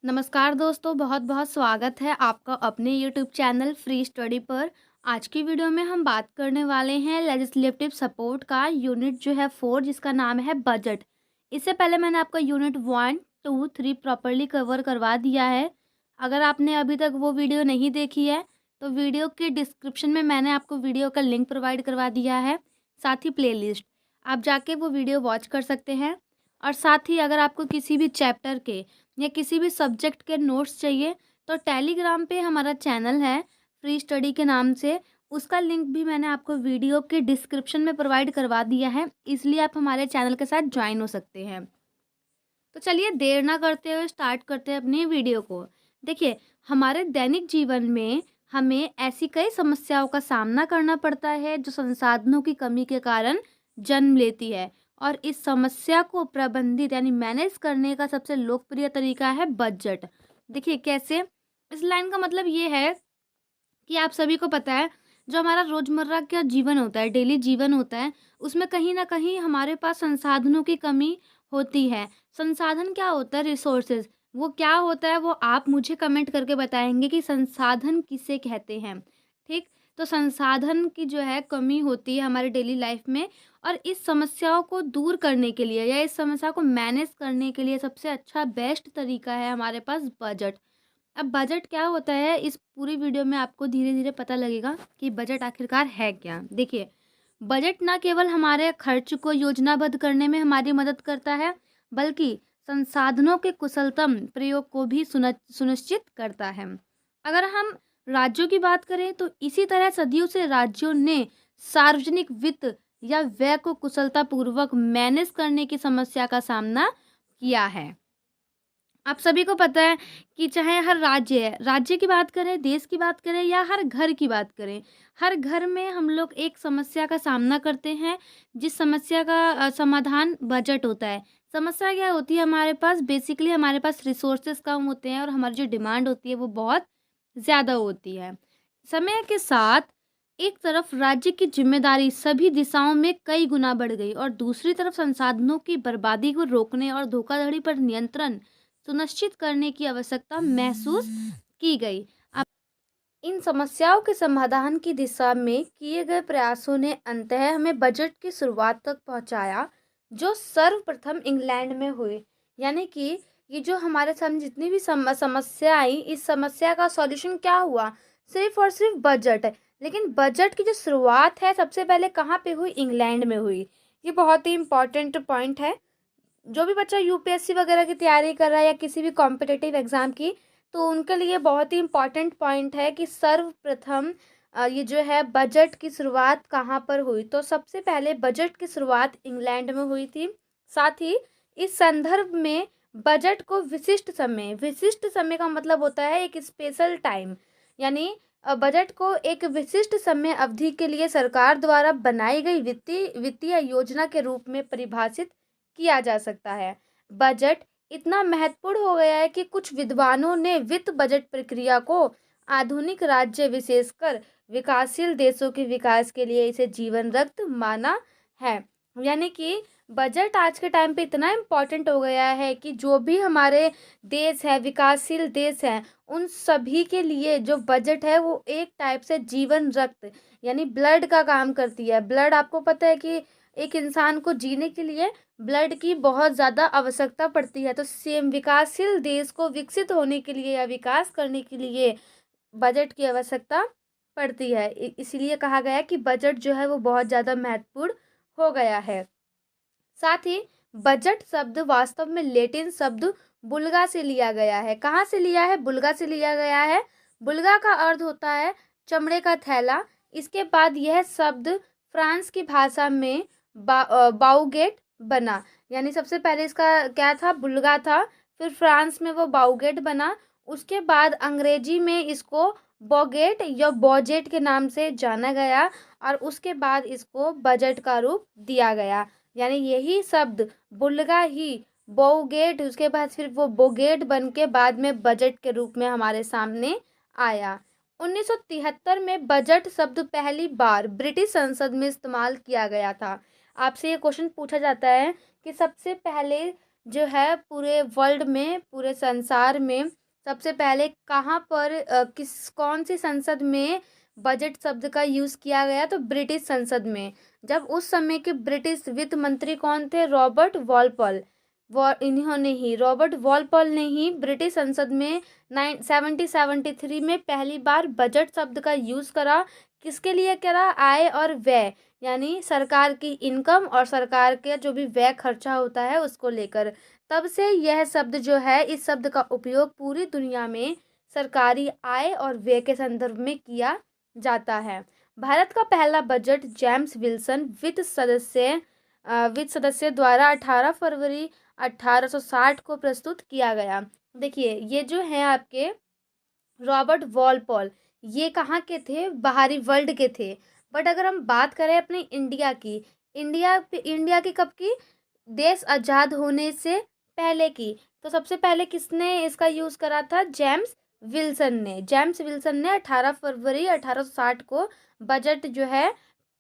नमस्कार दोस्तों, बहुत बहुत स्वागत है आपका अपने यूट्यूब चैनल फ्री स्टडी पर। आज की वीडियो में हम बात करने वाले हैं लेजिस्लेटिव सपोर्ट का यूनिट जो है 4, जिसका नाम है बजट। इससे पहले मैंने आपका यूनिट 1, 2, 3 प्रॉपर्ली कवर करवा दिया है। अगर आपने अभी तक वो वीडियो नहीं देखी है तो वीडियो के डिस्क्रिप्शन में मैंने आपको वीडियो का लिंक प्रोवाइड करवा दिया है, साथ ही प्लेलिस्ट। आप जाके वो वीडियो वॉच कर सकते हैं। और साथ ही अगर आपको किसी भी चैप्टर के या किसी भी सब्जेक्ट के नोट्स चाहिए तो टेलीग्राम पे हमारा चैनल है फ्री स्टडी के नाम से, उसका लिंक भी मैंने आपको वीडियो के डिस्क्रिप्शन में प्रोवाइड करवा दिया है, इसलिए आप हमारे चैनल के साथ ज्वाइन हो सकते हैं। तो चलिए देर ना करते हुए स्टार्ट करते हैं अपनी वीडियो को। देखिए, हमारे दैनिक जीवन में हमें ऐसी कई समस्याओं का सामना करना पड़ता है जो संसाधनों की कमी के कारण जन्म लेती है, और इस समस्या को प्रबंधित यानी मैनेज करने का सबसे लोकप्रिय तरीका है बजट। देखिए कैसे, इस लाइन का मतलब ये है कि आप सभी को पता है, जो हमारा रोजमर्रा का जीवन होता है, डेली जीवन होता है, उसमें कहीं ना कहीं हमारे पास संसाधनों की कमी होती है। संसाधन क्या होता है? रिसोर्सेज। वो क्या होता है वो आप मुझे कमेंट करके बताएंगे कि संसाधन किसे कहते हैं। ठीक, तो संसाधन की जो है कमी होती है हमारे डेली लाइफ में, और इस समस्याओं को दूर करने के लिए या इस समस्या को मैनेज करने के लिए सबसे अच्छा बेस्ट तरीका है हमारे पास बजट। अब बजट क्या होता है, इस पूरी वीडियो में आपको धीरे धीरे पता लगेगा कि बजट आखिरकार है क्या। देखिए, बजट ना केवल हमारे खर्च को योजनाबद्ध करने में हमारी मदद करता है, बल्कि संसाधनों के कुशलतम प्रयोग को भी सुनिश्चित करता है। अगर हम राज्यों की बात करें तो इसी तरह सदियों से राज्यों ने सार्वजनिक वित्त या व्यय को कुशलतापूर्वक मैनेज करने की समस्या का सामना किया है। आप सभी को पता है कि चाहे हर राज्य है, राज्य की बात करें, देश की बात करें या हर घर की बात करें, हर घर में हम लोग एक समस्या का सामना करते हैं, जिस समस्या का समाधान बजट होता है। समस्या क्या होती है? हमारे पास बेसिकली हमारे पास रिसोर्सेज कम होते हैं और हमारी जो डिमांड होती है वो बहुत ज़्यादा होती है। समय के साथ एक तरफ राज्य की जिम्मेदारी सभी दिशाओं में कई गुना बढ़ गई और दूसरी तरफ संसाधनों की बर्बादी को रोकने और धोखाधड़ी पर नियंत्रण सुनिश्चित करने की आवश्यकता महसूस की गई। अब इन समस्याओं के समाधान की दिशा में किए गए प्रयासों ने अंततः हमें बजट की शुरुआत तक पहुंचाया, जो सर्वप्रथम इंग्लैंड में हुई। यानी कि ये जो हमारे सामने जितनी भी समस्या आई, इस समस्या का सॉल्यूशन क्या हुआ? सिर्फ और सिर्फ बजट है। लेकिन बजट की जो शुरुआत है सबसे पहले कहाँ पे हुई? इंग्लैंड में हुई। ये बहुत ही इम्पोर्टेंट पॉइंट है। जो भी बच्चा यूपीएससी वगैरह की तैयारी कर रहा है या किसी भी कॉम्पिटिटिव एग्ज़ाम की, तो उनके लिए बहुत ही इम्पॉर्टेंट पॉइंट है कि सर्वप्रथम ये जो है बजट की शुरुआत कहाँ पर हुई। तो सबसे पहले बजट की शुरुआत इंग्लैंड में हुई थी। साथ ही इस संदर्भ में बजट को विशिष्ट समय का मतलब होता है एक स्पेशल टाइम, यानी बजट को एक विशिष्ट समय अवधि के लिए सरकार द्वारा बनाई गई वित्तीय योजना के रूप में परिभाषित किया जा सकता है। बजट इतना महत्वपूर्ण हो गया है कि कुछ विद्वानों ने वित्त बजट प्रक्रिया को आधुनिक राज्य, विशेषकर विकासशील देशों के विकास के लिए इसे जीवन रक्त माना है। यानी कि बजट आज के टाइम पे इतना इम्पोर्टेंट हो गया है कि जो भी हमारे देश है, विकासशील देश हैं, उन सभी के लिए जो बजट है वो एक टाइप से जीवन रक्त यानी ब्लड का काम करती है। ब्लड, आपको पता है कि एक इंसान को जीने के लिए ब्लड की बहुत ज़्यादा आवश्यकता पड़ती है। तो सेम विकासशील देश को विकसित होने के लिए या विकास करने के लिए बजट की आवश्यकता पड़ती है। इसलिए कहा गया है कि बजट जो है वो बहुत ज़्यादा महत्वपूर्ण हो गया है। साथ ही बजट शब्द वास्तव में लैटिन शब्द बुल्गा से लिया गया है। कहाँ से लिया है? बुल्गा से लिया गया है। बुल्गा का अर्थ होता है चमड़े का थैला। इसके बाद यह शब्द फ्रांस की भाषा में बाउगेट बना। यानी सबसे पहले इसका क्या था? बुल्गा था, फिर फ्रांस में वो बाउगेट बना। उसके बाद अंग्रेजी में इसको बॉगेट या बॉजेट के नाम से जाना गया और उसके बाद इसको बजट का रूप दिया गया। यानी यही शब्द बुल्गा ही बोगेट, उसके बाद फिर वो बोगेट बन के बाद में बजट के रूप में हमारे सामने आया। 1973 में बजट शब्द पहली बार ब्रिटिश संसद में इस्तेमाल किया गया था। आपसे ये क्वेश्चन पूछा जाता है कि सबसे पहले जो है पूरे वर्ल्ड में, पूरे संसार में सबसे पहले कहाँ पर किस कौन सी संसद में बजट शब्द का यूज़ किया गया? तो ब्रिटिश संसद में। जब उस समय के ब्रिटिश वित्त मंत्री कौन थे? Robert Walpole. इन्होंने ही, रॉबर्ट वॉलपॉल ने ही ब्रिटिश संसद में 1773 में पहली बार बजट शब्द का यूज़ करा। किसके लिए करा? आय और व्यय, यानी सरकार की इनकम और सरकार के जो भी व्यय खर्चा होता है उसको लेकर। तब से यह शब्द जो है, इस शब्द का उपयोग पूरी दुनिया में सरकारी आय और व्यय के संदर्भ में किया जाता है। भारत का पहला बजट जेम्स विल्सन वित्त सदस्य द्वारा 18 फरवरी 1860 को प्रस्तुत किया गया। देखिए, ये जो है आपके रॉबर्ट वॉलपॉल, ये कहाँ के थे? बाहरी वर्ल्ड के थे। बट अगर हम बात करें अपने इंडिया की, इंडिया की कब की? देश आज़ाद होने से पहले की। तो सबसे पहले किसने इसका यूज़ करा था? जेम्स विल्सन ने। जेम्स विल्सन ने 18 फरवरी 1860 को बजट जो है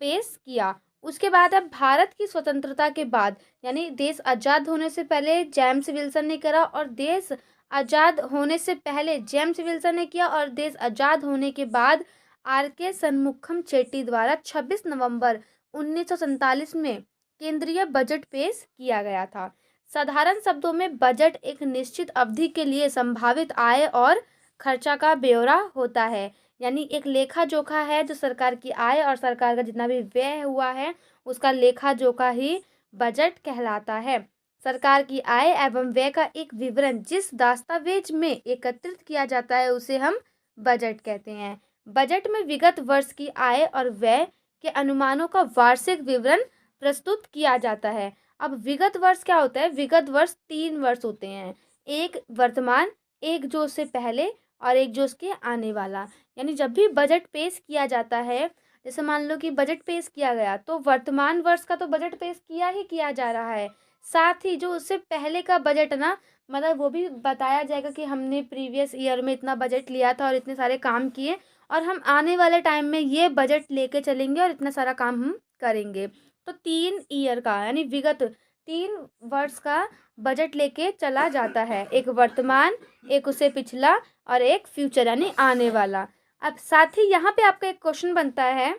पेश किया। उसके बाद अब भारत की स्वतंत्रता के बाद, यानी देश आज़ाद होने से पहले जेम्स विल्सन ने करा, और देश आज़ाद होने से पहले जेम्स विल्सन ने किया, और देश आज़ाद होने के बाद आर के सन्मुखम चेट्टी द्वारा 26 नवंबर 1947 में केंद्रीय बजट पेश किया गया था। साधारण शब्दों में बजट एक निश्चित अवधि के लिए संभावित आय और खर्चा का ब्यौरा होता है, यानी एक लेखा जोखा है जो सरकार की आय और सरकार का जितना भी व्यय हुआ है उसका लेखा जोखा ही बजट कहलाता है। सरकार की आय एवं व्यय का एक विवरण जिस दस्तावेज में एकत्रित किया जाता है उसे हम बजट कहते हैं। बजट में विगत वर्ष की आय और व्यय के अनुमानों का वार्षिक विवरण प्रस्तुत किया जाता है। अब विगत वर्ष क्या होता है? विगत वर्ष 3 वर्ष होते हैं, एक वर्तमान, एक जो उससे पहले और एक जो उसके आने वाला। यानी जब भी बजट पेश किया जाता है, जैसे मान लो कि बजट पेश किया गया, तो वर्तमान वर्ष का तो बजट पेश किया ही किया जा रहा है, साथ ही जो उससे पहले का बजट ना, मतलब वो भी बताया जाएगा कि हमने प्रीवियस ईयर में इतना बजट लिया था और इतने सारे काम किए, और हम आने वाले टाइम में ये बजट लेके चलेंगे और इतना सारा काम हम करेंगे। तो 3 ईयर का, यानी विगत 3 वर्ष का बजट लेके चला जाता है, एक वर्तमान, एक उससे पिछला और एक फ्यूचर यानी आने वाला। अब साथ ही यहाँ पे आपका एक क्वेश्चन बनता है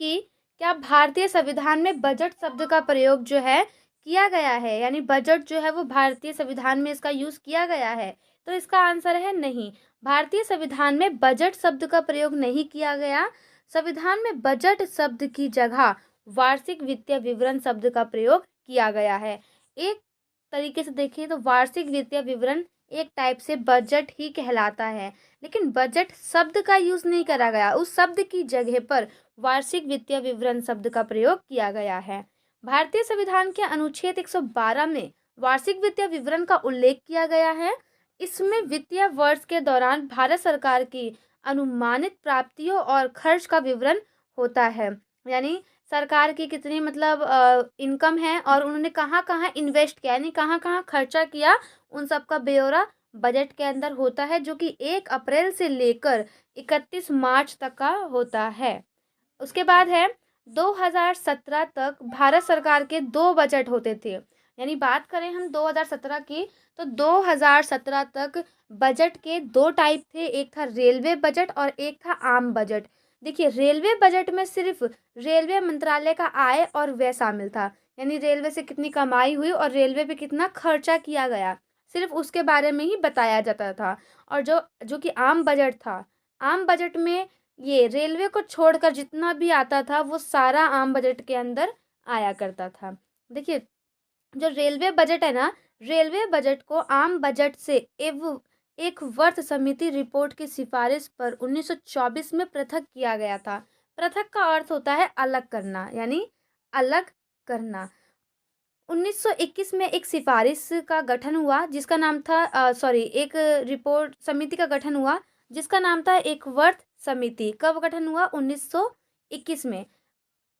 कि क्या भारतीय संविधान में बजट शब्द का प्रयोग जो है किया गया है, यानी बजट जो है वो भारतीय संविधान में इसका यूज़ किया गया है? तो इसका आंसर है नहीं। भारतीय संविधान में बजट शब्द का प्रयोग नहीं किया गया। संविधान में बजट शब्द की जगह वार्षिक वित्तीय विवरण शब्द का प्रयोग किया गया है। एक तरीके से देखिए तो वार्षिक वित्तीय विवरण एक टाइप से बजट ही कहलाता है, लेकिन बजट शब्द का यूज़ नहीं करा गया, उस शब्द की जगह पर वार्षिक वित्तीय विवरण शब्द का प्रयोग किया गया है। भारतीय संविधान के अनुच्छेद 112 में वार्षिक वित्तीय विवरण का उल्लेख किया गया है। इसमें वित्तीय वर्ष के दौरान भारत सरकार की अनुमानित प्राप्तियों और खर्च का विवरण होता है, यानी सरकार की कितनी मतलब इनकम है और उन्होंने कहाँ कहाँ इन्वेस्ट किया, यानी कहाँ कहाँ खर्चा किया, उन सब का ब्यौरा बजट के अंदर होता है, जो कि 1 अप्रैल से लेकर 31 मार्च तक का होता है। उसके बाद है 2017 तक भारत सरकार के 2 बजट होते थे, यानी बात करें हम 2017 की, तो 2017 तक बजट के 2 टाइप थे, एक था रेलवे बजट और एक था आम बजट। देखिए, रेलवे बजट में सिर्फ रेलवे मंत्रालय का आय और व्यय शामिल था, यानी रेलवे से कितनी कमाई हुई और रेलवे पे कितना खर्चा किया गया, सिर्फ उसके बारे में ही बताया जाता था। और जो जो कि आम बजट था, आम बजट में ये रेलवे को छोड़कर जितना भी आता था वो सारा आम बजट के अंदर आया करता था। देखिए, जो रेलवे बजट है ना, रेलवे बजट को आम बजट से एक वर्ष समिति रिपोर्ट की सिफारिश पर 1924 में पृथक किया गया था। पृथक का अर्थ होता है अलग करना, यानी अलग करना। 1921 में एक सिफारिश का गठन हुआ जिसका नाम था एक रिपोर्ट समिति का गठन हुआ जिसका नाम था एक वर्ष समिति। कब गठन हुआ? 1921 में।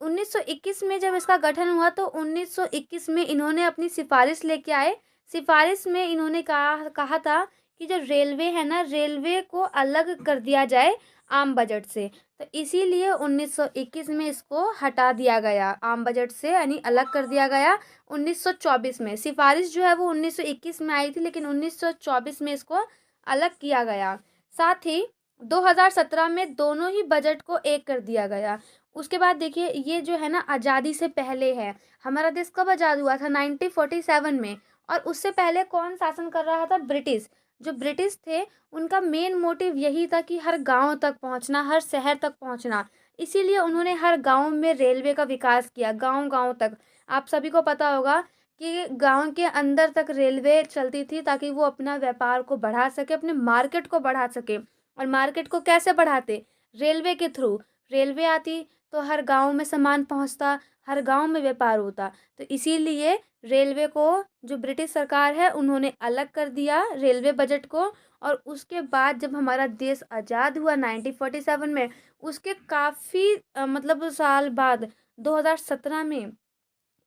1921 में जब इसका गठन हुआ तो 1921 में इन्होंने अपनी सिफारिश लेके आए। सिफारिश में इन्होंने कहा था कि जो रेलवे है ना, रेलवे को अलग कर दिया जाए आम बजट से। तो इसीलिए 1921 में इसको हटा दिया गया आम बजट से, यानी अलग कर दिया गया 1924 में। सिफारिश जो है वो 1921 में आई थी, लेकिन 1924 में इसको अलग किया गया। साथ ही 2017 में दोनों ही बजट को एक कर दिया गया। उसके बाद देखिए, ये जो है ना आज़ादी से पहले है। हमारा देश कब आज़ाद हुआ था? 1947 में। और उससे पहले कौन शासन कर रहा था? ब्रिटिश। जो ब्रिटिश थे उनका मेन मोटिव यही था कि हर गांव तक पहुंचना, हर शहर तक पहुंचना। इसीलिए उन्होंने हर गांव में रेलवे का विकास किया, गांव गांव तक। आप सभी को पता होगा कि गांव के अंदर तक रेलवे चलती थी, ताकि वो अपना व्यापार को बढ़ा सके, अपने मार्केट को बढ़ा सके। और मार्केट को कैसे बढ़ाते? रेलवे के थ्रू। रेलवे आती तो हर गांव में सामान पहुंचता, हर गांव में व्यापार होता। तो इसीलिए रेलवे को, जो ब्रिटिश सरकार है, उन्होंने अलग कर दिया रेलवे बजट को। और उसके बाद जब हमारा देश आज़ाद हुआ 1947 में, उसके काफ़ी मतलब साल बाद 2017 में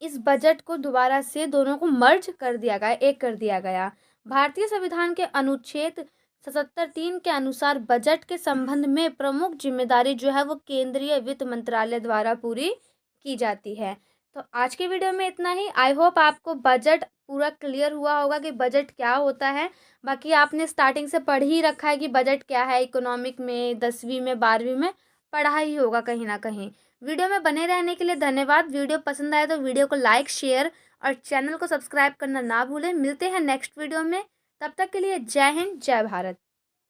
इस बजट को दोबारा से दोनों को मर्ज कर दिया गया, एक कर दिया गया। भारतीय संविधान के अनुच्छेद 77(3) के अनुसार बजट के संबंध में प्रमुख जिम्मेदारी जो है वो केंद्रीय वित्त मंत्रालय द्वारा पूरी की जाती है। तो आज के वीडियो में इतना ही। आई होप आपको बजट पूरा क्लियर हुआ होगा कि बजट क्या होता है। बाकी आपने स्टार्टिंग से पढ़ ही रखा है कि बजट क्या है। इकोनॉमिक में 10वीं में 12वीं में पढ़ा ही होगा कहीं ना कहीं। वीडियो में बने रहने के लिए धन्यवाद। वीडियो पसंद आए तो वीडियो को लाइक, शेयर और चैनल को सब्सक्राइब करना ना भूलें। मिलते हैं नेक्स्ट वीडियो में। तब तक के लिए जय हिंद, जय भारत।